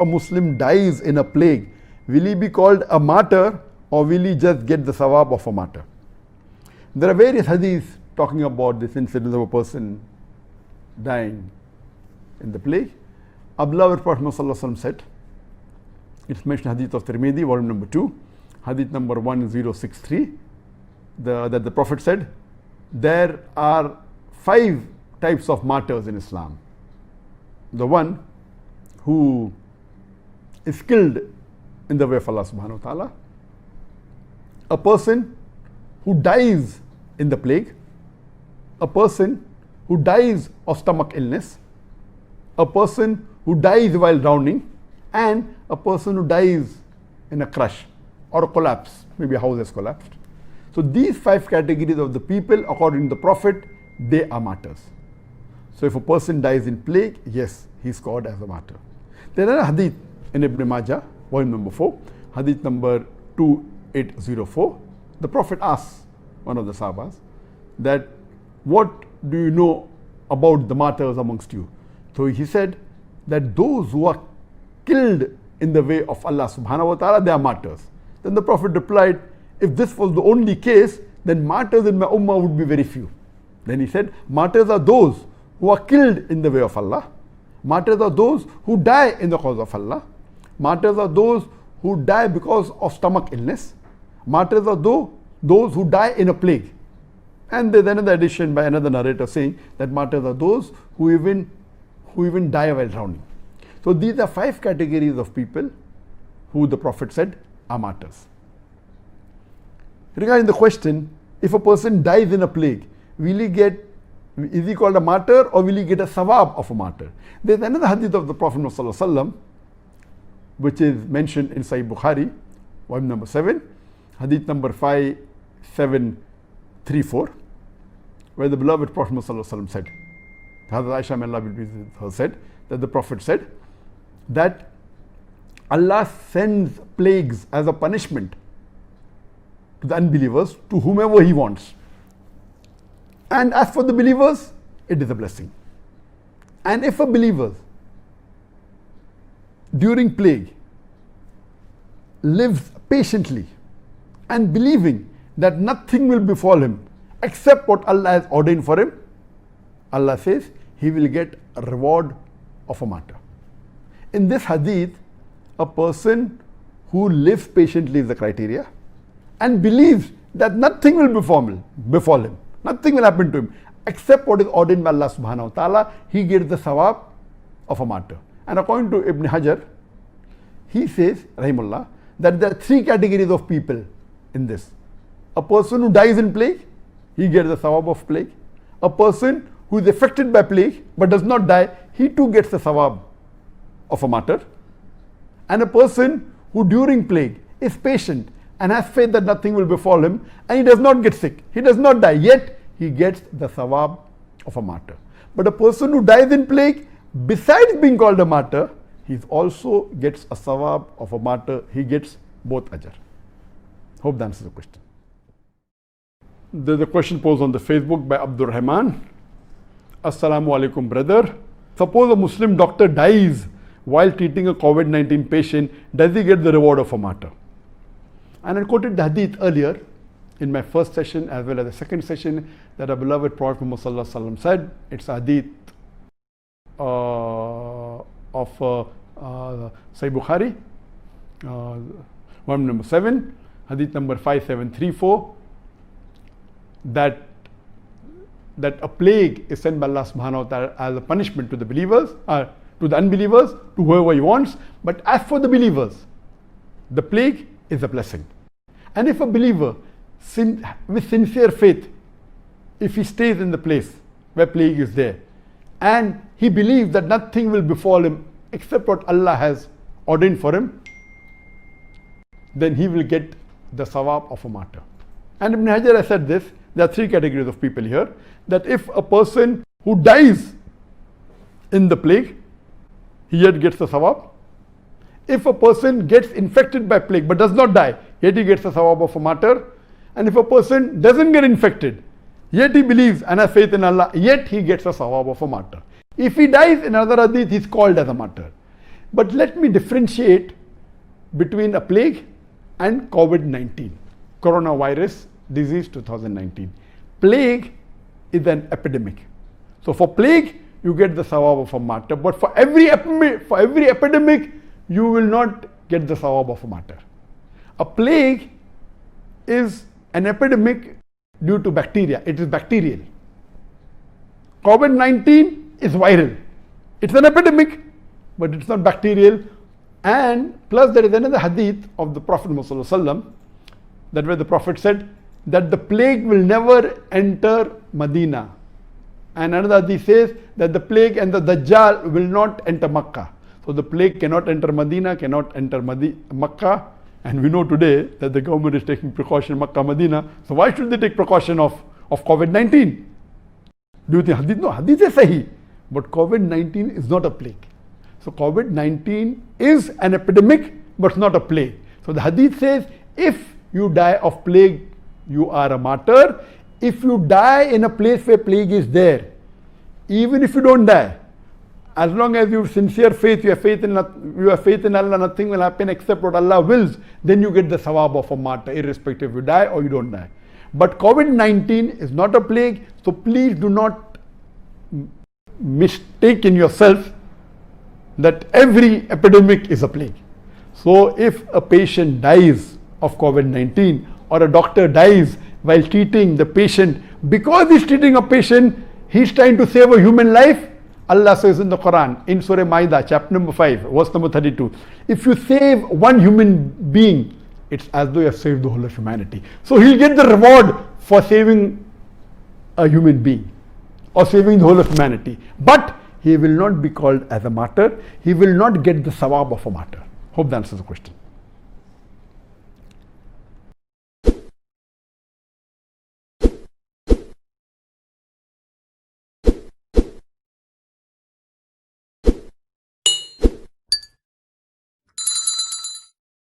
a Muslim dies in a plague, will he be called a martyr or will he just get the sawab of a martyr? There are various hadiths talking about this incident of a person dying in the plague. Our beloved Prophet ﷺ said, it's mentioned Hadith of Tirmidhi, volume number 2, Hadith number 1063, that the Prophet said, there are 5 types of martyrs in Islam. The one who is killed in the way of Allah subhanahu wa ta'ala, a person who dies in the plague, a person who dies of stomach illness, a person who dies while drowning, and a person who dies in a crash or a collapse, maybe a house has collapsed. So these 5 categories of the people, according to the Prophet, they are martyrs. So if a person dies in plague, yes, he's called as a martyr. There are a hadith in Ibn Majah, volume number 4, hadith number 2804. The Prophet asks one of the Sahabas that, what do you know about the martyrs amongst you? So he said that those who are killed in the way of Allah subhanahu wa ta'ala, they are martyrs. Then the Prophet replied, if this was the only case, then martyrs in my ummah would be very few. Then he said, martyrs are those who are killed in the way of Allah. Martyrs are those who die in the cause of Allah. Martyrs are those who die because of stomach illness. Martyrs are those who die in a plague. And there's another addition by another narrator saying that martyrs are those who even die while drowning. So these are 5 categories of people who the Prophet said are martyrs. Regarding the question, if a person dies in a plague, is he called a martyr or will he get a sawab of a martyr? There's another hadith of the Prophet ﷺ, which is mentioned in Sahih Bukhari, volume number 7, hadith number 5734, where the beloved Prophet ﷺ said, Hazrat Aisha may Allah be pleased with her said, that the Prophet said that Allah sends plagues as a punishment to the unbelievers, to whomever He wants. And as for the believers, it is a blessing. And if a believer during plague lives patiently and believing that nothing will befall him except what Allah has ordained for him, Allah says he will get a reward of a martyr. In this hadith, a person who lives patiently is the criteria and believes that nothing will befall him, nothing will happen to him except what is ordained by Allah subhanahu wa ta'ala, he gets the sawab of a martyr. And according to Ibn Hajar, he says, rahimullah, that there are 3 categories of people in this. A person who dies in plague, he gets the sawab of plague. A person who is affected by plague but does not die, he too gets the sawab of a martyr. And a person who during plague is patient and has faith that nothing will befall him, and he does not get sick, he does not die, yet he gets the sawab of a martyr. But a person who dies in plague, besides being called a martyr, he also gets a sawab of a martyr. He gets both ajr. Hope that answers the question. There's a question posed on the Facebook by Abdul Rahman. Assalamu alaikum, brother. Suppose a Muslim doctor dies while treating a COVID-19 patient, does he get the reward of a martyr? And I quoted the hadith earlier in my first session as well as the second session that our beloved Prophet Muhammad said. It's a hadith of Sahih Bukhari, volume number 7, hadith number 5734, that a plague is sent by Allah subhanahu wa ta'ala as a punishment to the believers, to the unbelievers, to whoever He wants. But as for the believers, the plague is a blessing. And if a believer with sincere faith, if he stays in the place where plague is there, and he believes that nothing will befall him except what Allah has ordained for him, then he will get the sawab of a martyr. And Ibn Hajar has said this, there are 3 categories of people here, that if a person who dies in the plague, he yet gets the sawab. If a person gets infected by plague but does not die, yet he gets the sawab of a martyr. And if a person doesn't get infected, yet he believes and has faith in Allah, yet he gets the sawab of a martyr. If he dies in another hadith, he is called as a martyr. But let me differentiate between a plague and COVID-19, coronavirus disease 2019. Plague is an epidemic. So for plague, you get the sawab of a martyr. But for every epidemic, you will not get the sawab of a martyr. A plague is an epidemic due to bacteria. It is bacterial. COVID-19 is viral. It's an epidemic, but it's not bacterial. And plus there is another hadith of the Prophet Muhammad, that where the Prophet said that the plague will never enter Medina. And another hadith says that the plague and the Dajjal will not enter Makkah. So the plague cannot enter Medina, cannot enter Makkah. And we know today that the government is taking precaution in Makkah, Medina. So why should they take precaution of COVID-19? Do you think hadith? No, hadith is sahih. But COVID-19 is not a plague. So COVID-19 is an epidemic, but not a plague. So the hadith says, if you die of plague, you are a martyr. If you die in a place where plague is there, even if you don't die, as long as you have sincere faith, you have faith in Allah, nothing will happen except what Allah wills, then you get the sawab of a martyr, irrespective if you die or you don't die. But COVID-19 is not a plague, so please do not mistake in yourself that every epidemic is a plague. So if a patient dies of COVID-19 or a doctor dies while treating the patient, because he's treating a patient, he's trying to save a human life, Allah says in the Quran, in Surah Ma'idah, chapter number 5, verse number 32, if you save one human being, it's as though you have saved the whole of humanity. So he'll get the reward for saving a human being or saving the whole of humanity. But he will not be called as a martyr. He will not get the sawab of a martyr. Hope that answers the question.